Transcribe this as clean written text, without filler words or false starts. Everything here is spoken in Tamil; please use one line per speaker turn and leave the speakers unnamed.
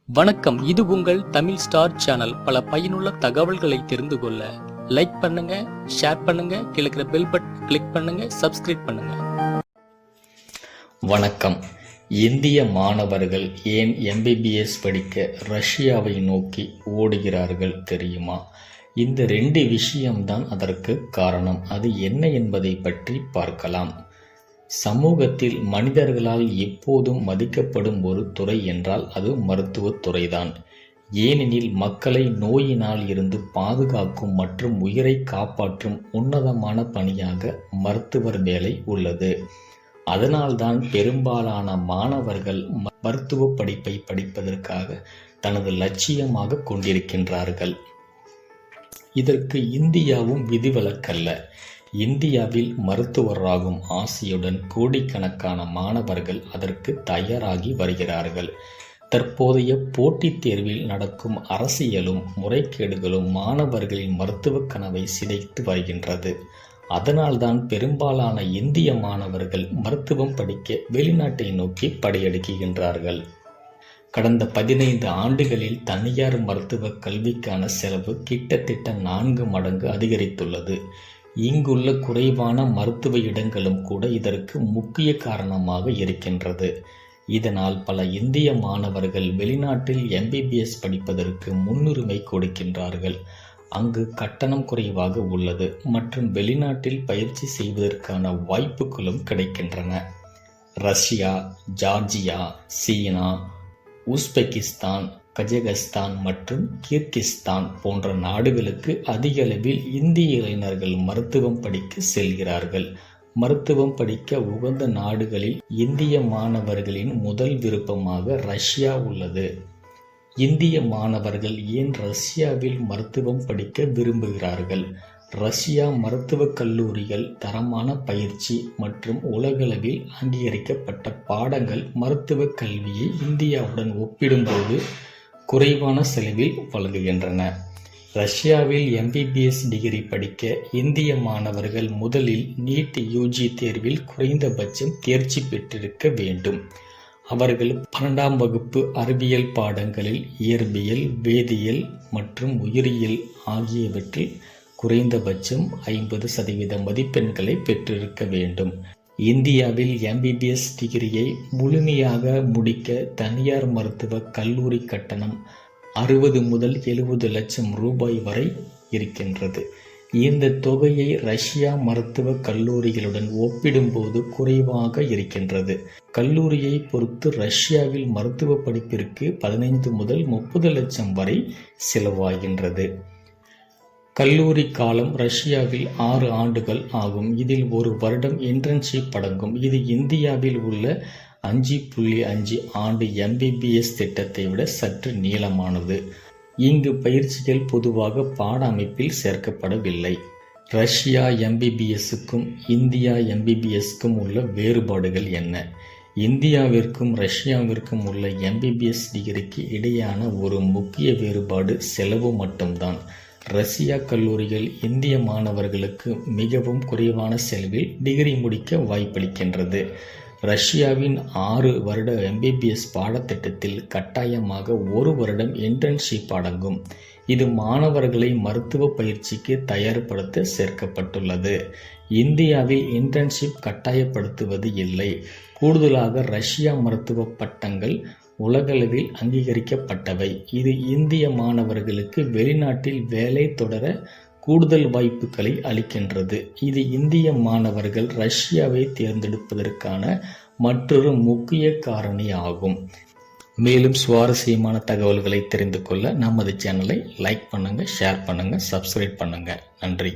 வணக்கம். இது உங்கள் தமிழ் ஸ்டார் சேனல். பல பயனுள்ள தகவல்களை தெரிந்து கொள்ள லைக் பண்ணுங்க, ஷேர் பண்ணுங்க, கீழே பெல் பட்டன் கிளிக் பண்ணுங்க, சப்ஸ்கிரைப் பண்ணுங்க.
வணக்கம். இந்திய மாணவர்கள் ஏன் MBBS படிக்க ரஷ்யாவை நோக்கி ஓடுகிறார்கள் தெரியுமா? இந்த 2 விஷயம்தான் அதற்கு காரணம். அது என்ன என்பதை பற்றி பார்க்கலாம். சமூகத்தில் மனிதர்களால் எப்போதும் மதிக்கப்படும் ஒரு துறை என்றால் அது மருத்துவத் துறைதான். ஏனெனில் மக்களை நோயினால் இருந்து பாதுகாக்கும் மற்றும் உயிரை காப்பாற்றும் உன்னதமான பணியாக மருத்துவர் வேலை உள்ளது. அதனால்தான் பெரும்பாலான மாணவர்கள் மருத்துவ படிப்பை படிப்பதற்காக தனது லட்சியமாக கொண்டிருக்கின்றார்கள். இதற்கு இந்தியாவும் விதிவிலக்கல்ல. இந்தியாவில் மருத்துவராகும் ஆசையுடன் கோடிக்கணக்கான மாணவர்கள் அதற்கு தயாராகி வருகிறார்கள். தற்போதைய போட்டித் தேர்வில் நடக்கும் அரசியலும் முறைகேடுகளும் மாணவர்களின் மருத்துவ கனவை சிதைத்து வருகின்றது. அதனால்தான் பெரும்பாலான இந்திய மாணவர்கள் மருத்துவம் படிக்க வெளிநாட்டை நோக்கி படையெடுக்கின்றார்கள். கடந்த 15 ஆண்டுகளில் தனியார் மருத்துவ கல்விக்கான செலவு கிட்டத்தட்ட 4 மடங்கு அதிகரித்துள்ளது. இங்குள்ள குறைவான மருத்துவ இடங்களும் கூட இதற்கு முக்கிய காரணமாக இருக்கின்றது. இதனால் பல இந்திய மாணவர்கள் வெளிநாட்டில் MBBS படிப்பதற்கு முன்னுரிமை கொடுக்கின்றார்கள். அங்கு கட்டணம் குறைவாக உள்ளது மற்றும் வெளிநாட்டில் பயிற்சி செய்வதற்கான வாய்ப்புகளும் கிடைக்கின்றன. ரஷ்யா, ஜார்ஜியா, சீனா, உஸ்பெகிஸ்தான், கஜகஸ்தான் மற்றும் கிர்கிஸ்தான் போன்ற நாடுகளுக்கு அதிக அளவில் இந்திய இளைஞர்கள் மருத்துவம் படிக்க செல்கிறார்கள். மருத்துவம் படிக்க உகந்த நாடுகளில் இந்திய மாணவர்களின் முதல் விருப்பமாக ரஷ்யா உள்ளது. இந்திய மாணவர்கள் ஏன் ரஷ்யாவில் மருத்துவம் படிக்க விரும்புகிறார்கள்? ரஷ்யா மருத்துவக் கல்லூரிகள், தரமான பயிற்சி மற்றும் உலகளவில் அங்கீகரிக்கப்பட்ட பாடங்கள் மருத்துவக் கல்வியை இந்தியாவுடன் ஒப்பிடும்போது குறைவான செலவில் வழங்குகின்றன. ரஷ்யாவில் MBBS டிகிரி படிக்க இந்திய மாணவர்கள் முதலில் நீட் UG தேர்வில் குறைந்தபட்சம் தேர்ச்சி பெற்றிருக்க வேண்டும். அவர்கள் 12ஆம் வகுப்பு அறிவியல் பாடங்களில் இயற்பியல், வேதியியல் மற்றும் உயிரியல் ஆகியவற்றில் குறைந்தபட்சம் 50% மதிப்பெண்களை பெற்றிருக்க வேண்டும். இந்தியாவில் MBBS டிகிரியை முழுமையாக முடிக்க தனியார் மருத்துவ கல்லூரி கட்டணம் 60 முதல் 70 லட்சம் ரூபாய் வரை இருக்கின்றது. இந்த தொகையை ரஷ்யா மருத்துவ கல்லூரிகளுடன் ஒப்பிடும்போது குறைவாக இருக்கின்றது. கல்லூரியை பொறுத்து ரஷ்யாவில் மருத்துவ படிப்பிற்கு 15 முதல் 30 லட்சம் வரை செலவாகின்றது. கல்லூரி காலம் ரஷ்யாவில் 6 ஆண்டுகள் ஆகும். இதில் 1 வருடம் இன்டர்ன்ஷிப் அடங்கும். இது இந்தியாவில் உள்ள 5.5 ஆண்டு MBBS திட்டத்தை விட சற்று நீளமானது. இங்கு பயிற்சிகள் பொதுவாக பாட அமைப்பில் சேர்க்கப்படவில்லை. ரஷ்யா MBBSக்கும் இந்தியா MBBSக்கும் உள்ள வேறுபாடுகள் என்ன? இந்தியாவிற்கும் ரஷ்யாவிற்கும் உள்ள MBBS டிகிரிக்கு இடையான ஒரு முக்கிய வேறுபாடு செலவு மட்டும்தான். ரஷ்யா கல்லூரிகள் இந்திய மாணவர்களுக்கு மிகவும் குறைவான செலவில் டிகிரி முடிக்க வாய்ப்பளிக்கின்றது. ரஷ்யாவின் 6 வருட MBBS பாடத்திட்டத்தில் கட்டாயமாக 1 வருடம் இன்டர்ன்ஷிப் அடங்கும். இது மாணவர்களை மருத்துவ பயிற்சிக்கு தயார்படுத்த சேர்க்கப்பட்டுள்ளது. இந்தியாவில் இன்டர்ன்ஷிப் கட்டாயப்படுத்துவது இல்லை. கூடுதலாக ரஷ்யா மருத்துவ பட்டங்கள் உலகளவில் அங்கீகரிக்கப்பட்டவை. இது இந்திய மாணவர்களுக்கு வெளிநாட்டில் வேலை தொடர கூடுதல் வாய்ப்புகளை அளிக்கின்றது. இது இந்திய மாணவர்கள் ரஷ்யாவை தேர்ந்தெடுப்பதற்கான மற்றொரு முக்கிய காரணி ஆகும். மேலும் சுவாரஸ்யமான தகவல்களை தெரிந்து கொள்ள நமது சேனலை லைக் பண்ணுங்க, ஷேர் பண்ணுங்க, சப்ஸ்கிரைப் பண்ணுங்க. நன்றி.